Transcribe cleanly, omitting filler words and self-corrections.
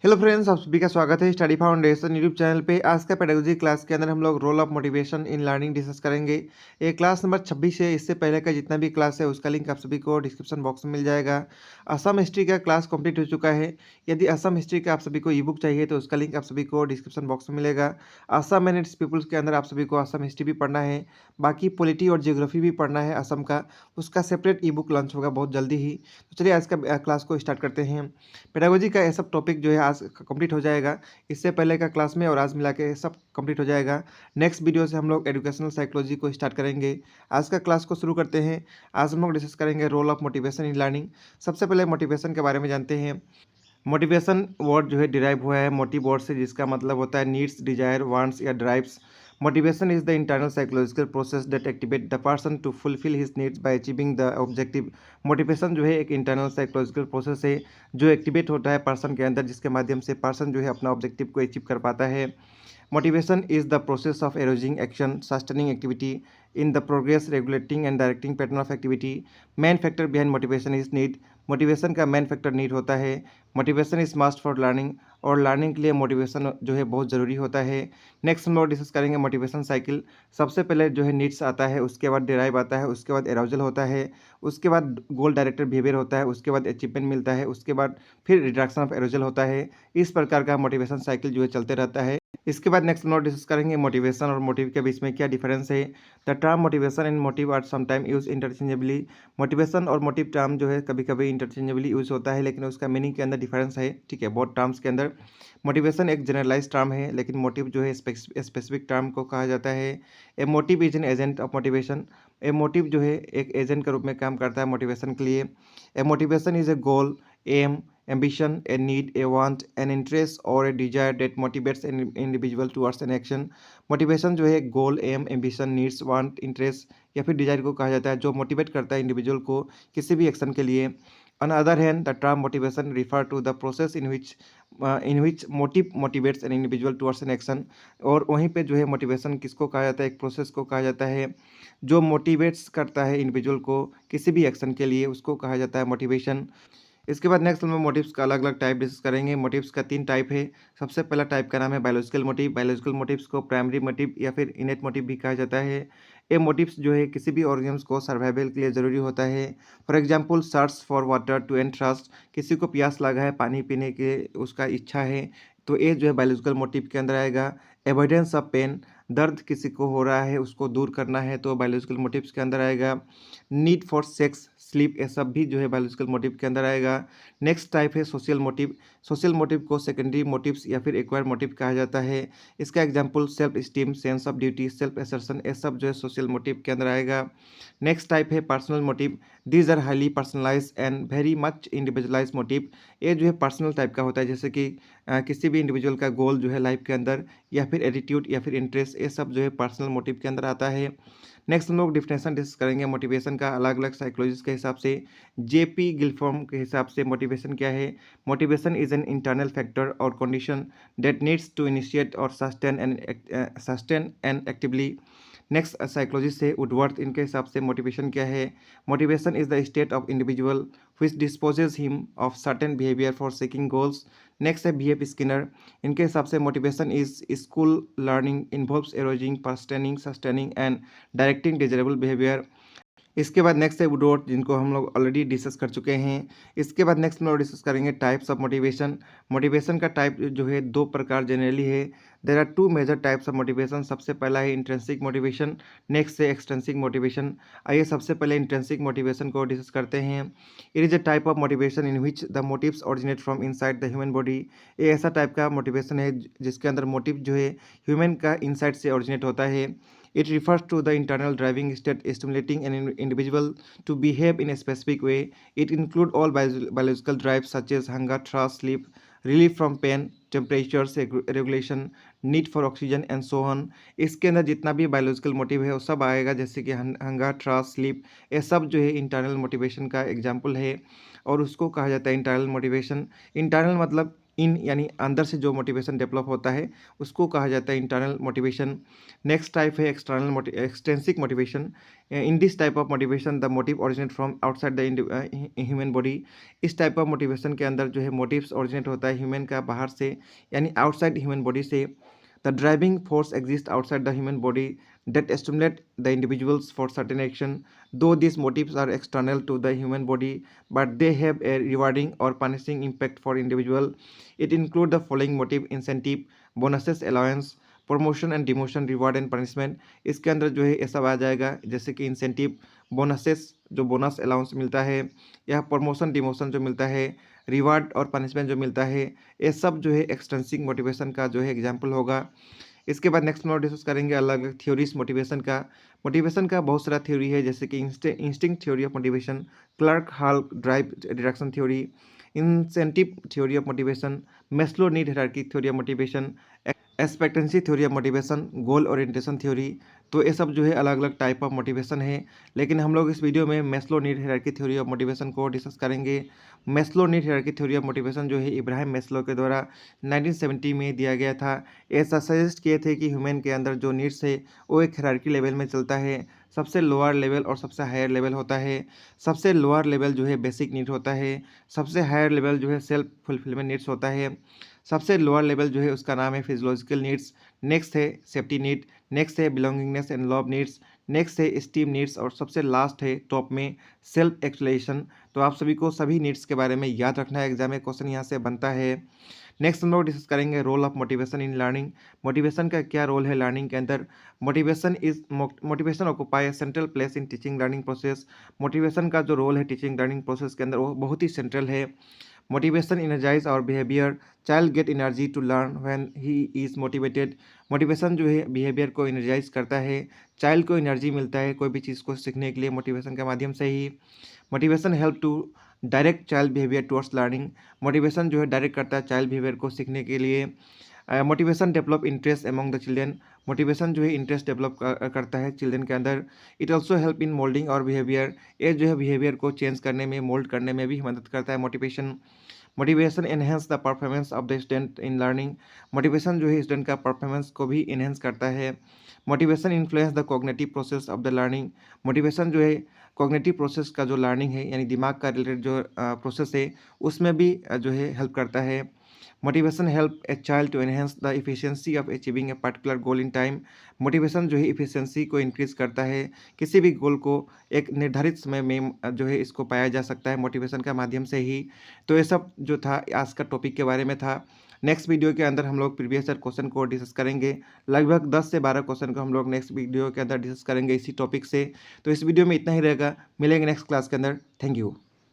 Hello friends, आप सभी का स्वागत है स्टडी फाउंडेशन यूट्यूब चैनल पे। आज का पेडागोजी क्लास के अंदर हम लोग role of motivation in learning discuss करेंगे। ये क्लास नंबर 26 है। इससे पहले का जितना भी क्लास है उसका लिंक आप सभी को डिस्क्रिप्शन बॉक्स में मिल जाएगा। असम हिस्ट्री का क्लास कंप्लीट हो चुका है। यदि असम हिस्ट्री का आप सभी को ई बुक चाहिए तो उसका लिंक आप सभी को डिस्क्रिप्शन बॉक्स में मिलेगा। असम एंड इट्स पीपुल्स के अंदर आप सभी को असम हिस्ट्री भी पढ़ना है, बाकी पॉलिटी और जियोग्राफी भी पढ़ना है असम का। उसका सेपरेट ई बुक लॉन्च होगा बहुत जल्दी ही। तो चलिए आज का क्लास को स्टार्ट करते हैं। पेडागोजी का ये सब टॉपिक जो है आज कंप्लीट हो जाएगा। इससे पहले का क्लास में और आज मिला के सब कंप्लीट हो जाएगा। नेक्स्ट वीडियो से हम लोग एजुकेशनल साइकोलॉजी को स्टार्ट करेंगे। आज का क्लास को शुरू करते हैं। आज हम लोग डिस्कस करेंगे role of motivation in learning. सबसे पहले मोटिवेशन के बारे में जानते हैं। मोटिवेशन वर्ड जो है डिराइव हुआ है मोटिव वर्ड से, जिसका मतलब होता है नीड्स, डिजायर, वांट्स या drives. Motivation is the internal psychological process that activate the person to fulfil his needs by achieving the objective. Motivation जो है एक इंटरनल साइकोलॉजिकल प्रोसेस है जो एक्टिवेट होता है पर्सन के अंदर, जिसके माध्यम से पर्सन जो है अपना ऑब्जेक्टिव को अचीव कर पाता है। Motivation is the process of arousing action, sustaining activity in the progress, regulating and directing pattern of activity. Main factor behind motivation is need. Motivation का मेन फैक्टर नीड होता है। Motivation is must for learning, और learning के लिए motivation जो है बहुत ज़रूरी होता है। नेक्स्ट हम लोग डिस्कस करेंगे मोटिवेशन साइकिल। सबसे पहले जो है नीड्स आता है, उसके बाद डिराइव आता है, उसके बाद एराउजल होता है, उसके बाद गोल डायरेक्टेड बिहेवियर होता है, उसके बाद अचीवमेंट मिलता है, उसके बाद फिर रिडक्शन ऑफ एराउजल होता है। इस प्रकार का मोटिवेशन साइकिल जो है चलते रहता है। इसके बाद नेक्स्ट हम लोग डिस्कस करेंगे मोटिवेशन और मोटिव के बीच में क्या डिफरेंस है। The term motivation and motive are sometime use interchangeably. Motivation और मोटिव टर्म जो है कभी कभी इंटरचेंजेबली यूज होता है, लेकिन उसका मीनिंग के अंदर डिफरेंस है। ठीक है, बहुत टर्म्स के अंदर मोटिवेशन एक जनरलाइज टर्म है, लेकिन मोटिव जो है स्पेसिफिक टर्म को कहा जाता है। A motive is an agent of motivation. A motive जो है एक एजेंट के रूप में काम करता है मोटिवेशन के लिए। A motivation is a goal, aim, ambition, a need, a want, an interest or a desire that motivates an individual towards an action. Motivation जो है goal, aim, ambition, needs, want, interest या फिर Dzire को कहा जाता है, जो motivate करता है इंडिविजुअल को किसी भी एक्शन के लिए। On other hand the term motivation refer to the process in which motive motivates an individual towards an action. और वहीं पे जो है मोटिवेशन किसको कहा जाता है, एक प्रोसेस को कहा जाता है जो मोटिवेट्स करता है इंडिविजुअल को किसी भी एक्शन के लिए, उसको कहा जाता है मोटिवेशन। इसके बाद नेक्स्ट हम मोटिव्स का अलग अलग टाइप डिस्कस करेंगे। मोटिव्स का 3 टाइप है। सबसे पहला टाइप का नाम है बायोलॉजिकल मोटिव। बायोलॉजिकल मोटिव्स को प्राइमरी मोटिव या फिर इनेट मोटिव भी कहा जाता है। ये मोटिव्स जो है किसी भी ऑर्गेनिम्स को सर्वाइवल के लिए ज़रूरी होता है। For example search for water to end thrust. किसी को प्यास लगा है, पानी पीने के उसका इच्छा है, तो ये जो है बायोलॉजिकल मोटिव के अंदर आएगा। एवॉइडेंस ऑफ पेन, दर्द किसी को हो रहा है उसको दूर करना है, तो बायोलॉजिकल मोटिव्स के अंदर आएगा। नीड फॉर सेक्स, स्लीप, ये सब भी जो है बायोलॉजिकल मोटिव के अंदर आएगा। नेक्स्ट टाइप है सोशल मोटिव। सोशल मोटिव को सेकेंडरी मोटिव्स या फिर एक्वायर्ड मोटिव कहा जाता है। इसका example self esteem, sense of duty, self assertion, ये सब जो है सोशल मोटिव के अंदर आएगा। नेक्स्ट टाइप है personal motive. These are highly personalize and very much individualize motive. ये जो है पर्सनल टाइप का होता है, जैसे कि किसी भी इंडिविजुअल का गोल जो है लाइफ के अंदर, या फिर एटीट्यूड या फिर इंटरेस्ट, ये सब जो है पर्सनल मोटिव के अंदर आता है। नेक्स्ट हम लोग डिफिनेशन डिस्कस करेंगे मोटिवेशन का अलग अलग साइकोलॉजिस्ट के हिसाब से। जेपी गिलफॉर्म के हिसाब से मोटिवेशन क्या है। Motivation is an internal factor और condition that needs to initiate और sustain and actively. Next psychologist है वुडवर्थ, इनके हिसाब से मोटिवेशन क्या है। Motivation is the state of individual which disposes him of certain behavior for seeking goals. Next है B F Skinner, इनके हिसाब से motivation is school learning involves arousing, sustaining and directing desirable behaviour. इसके बाद next है Woodworth, जिनको हम लोग ऑलरेडी डिस्कस कर चुके हैं। इसके बाद नेक्स्ट हम लोग डिस्कस करेंगे टाइप्स ऑफ मोटिवेशन। मोटिवेशन का टाइप जो है 2 प्रकार जनरली है। There are 2 major types of motivation. सबसे पहला है इंट्रिंसिक मोटिवेशन, नेक्स्ट है एक्सट्रिंसिक मोटिवेशन। आइए सबसे पहले इंट्रिंसिक मोटिवेशन को डिस्कस करते हैं। It is a type of motivation in which the motives originate from inside the human body. ये ऐसा टाइप का मोटिवेशन है जिसके अंदर मोटिव जो है ह्यूमन का इनसाइड से ओरिजिनेट होता है। It refers to the internal driving state stimulating an individual to behave in a specific way. It includes all biological drives such as hunger, thirst, sleep, relief from pain, temperatures regulation, need for oxygen and so on. इसके अंदर जितना भी biological motive है वो सब आएगा, जैसे कि हंगर, थ्रस्ट, स्लीप, ये सब जो है इंटरनल मोटिवेशन का एग्जाम्पल है और उसको कहा जाता है इंटरनल मोटिवेशन। इंटरनल मतलब इन यानी अंदर से जो मोटिवेशन डेवलप होता है उसको कहा जाता है इंटरनल मोटिवेशन। नेक्स्ट टाइप है external extrinsic motivation. In this type of motivation the motive originate from outside the human body. इस टाइप ऑफ मोटिवेशन के अंदर जो है मोटिव्स ओरिजिनेट होता है ह्यूमन का बाहर से यानी आउटसाइड ह्यूमन बॉडी से। The driving force exist outside the human body that stimulate the individuals for certain action. Though these motives are external to the human body, but they have a rewarding or punishing impact for individual. It include the following motive: incentive, bonuses, allowance, promotion and demotion, reward and punishment. इसके अंदर जो है ये सब आ जाएगा, जैसे कि incentive, bonuses जो बोनस अलाउंस मिलता है, या प्रमोशन डिमोशन जो मिलता है, रिवार्ड और पनिशमेंट जो मिलता है, ये सब जो है एक्सटेंसिव मोटिवेशन का जो है एग्जाम्पल होगा। इसके बाद नेक्स्ट हम लोग डिस्कस करेंगे अलग अलग थ्योरीज मोटिवेशन का बहुत सारा थ्योरी है, जैसे कि instinct theory of motivation, Clark Hull drive deduction theory, incentive theory of motivation, Maslow need hierarchy theory of motivation, expectancy theory of motivation, goal orientation theory. तो ये सब जो है अलग अलग टाइप ऑफ मोटिवेशन है, लेकिन हम लोग इस वीडियो में Maslow need hierarchy theory of motivation को डिस्कस करेंगे। Maslow need hierarchy theory of motivation जो है इब्राहिम मेस्लो के द्वारा 1970 में दिया गया था। ऐसा सजेस्ट किए थे कि ह्यूमन के अंदर जो नीड्स है वो एक हायरार्की लेवल में चलता है। सबसे लोअर लेवल और सबसे हायर लेवल होता है। सबसे लोअर लेवल जो है बेसिक नीड होता है, सबसे हायर लेवल जो है सेल्फ फुलफिलमेंट नीड्स होता है, सबसे लोअर लेवल जो है उसका नाम है फिजियोलॉजिकल नीड्स, नेक्स्ट है सेफ्टी नीड, नेक्स्ट है belongingness and love needs, next है स्टीम नीड्स, और सबसे लास्ट है टॉप में सेल्फ एक्सप्लेनेशन। तो आप सभी को सभी नीड्स के बारे में याद रखना है, एग्जाम में क्वेश्चन यहाँ से बनता है। नेक्स्ट हम लोग डिस्कस करेंगे role of motivation in learning. Motivation का क्या रोल है लर्निंग के अंदर। Motivation occupy a central place in teaching learning process. Motivation का जो रोल है टीचिंग लर्निंग प्रोसेस के अंदर वो बहुत ही सेंट्रल है। Motivation energize our behavior. Child get energy to learn when he is motivated. Motivation जो है बिहेवियर को एनर्जाइज करता है, चाइल्ड को एनर्जी मिलता है कोई भी चीज़ को सीखने के लिए मोटिवेशन के माध्यम से ही। Motivation help to direct child behaviour towards learning. Motivation जो है डायरेक्ट करता है चाइल्ड बिहेवियर को सीखने के लिए। Motivation develop interest among the children. Motivation जो है इंटरेस्ट डेवलप करता है चिल्ड्रन के अंदर। It also help in moulding और बिहेवियर। ये जो है बिहेवियर को चेंज करने में, मोल्ड करने में भी मदद करता है motivation. Motivation enhance the performance of the student in learning. Motivation जो है स्टूडेंट का परफॉर्मेंस को भी इन्हेंस करता है। Motivation influence the cognitive process of the learning. Motivation जो है कॉग्निटिव प्रोसेस का जो लर्निंग है यानी दिमाग का रिलेटेड जो प्रोसेस है उसमें भी जो है हेल्प करता है। Motivation help a child to enhance the efficiency of achieving a particular goal in time. Motivation जो है इफिशियंसी को इंक्रीज करता है, किसी भी गोल को एक निर्धारित समय में जो है इसको पाया जा सकता है मोटिवेशन के माध्यम से ही। तो ये सब जो था आज का टॉपिक के बारे में था। नेक्स्ट वीडियो के अंदर हम लोग प्रीवियस ईयर क्वेश्चन को डिस्कस करेंगे। लगभग 10 से 12 क्वेश्चन को हम लोग नेक्स्ट वीडियो के अंदर डिस्कस करेंगे इसी टॉपिक से। तो इस वीडियो में इतना ही रहेगा, मिलेंगे नेक्स्ट क्लास के अंदर। Thank you.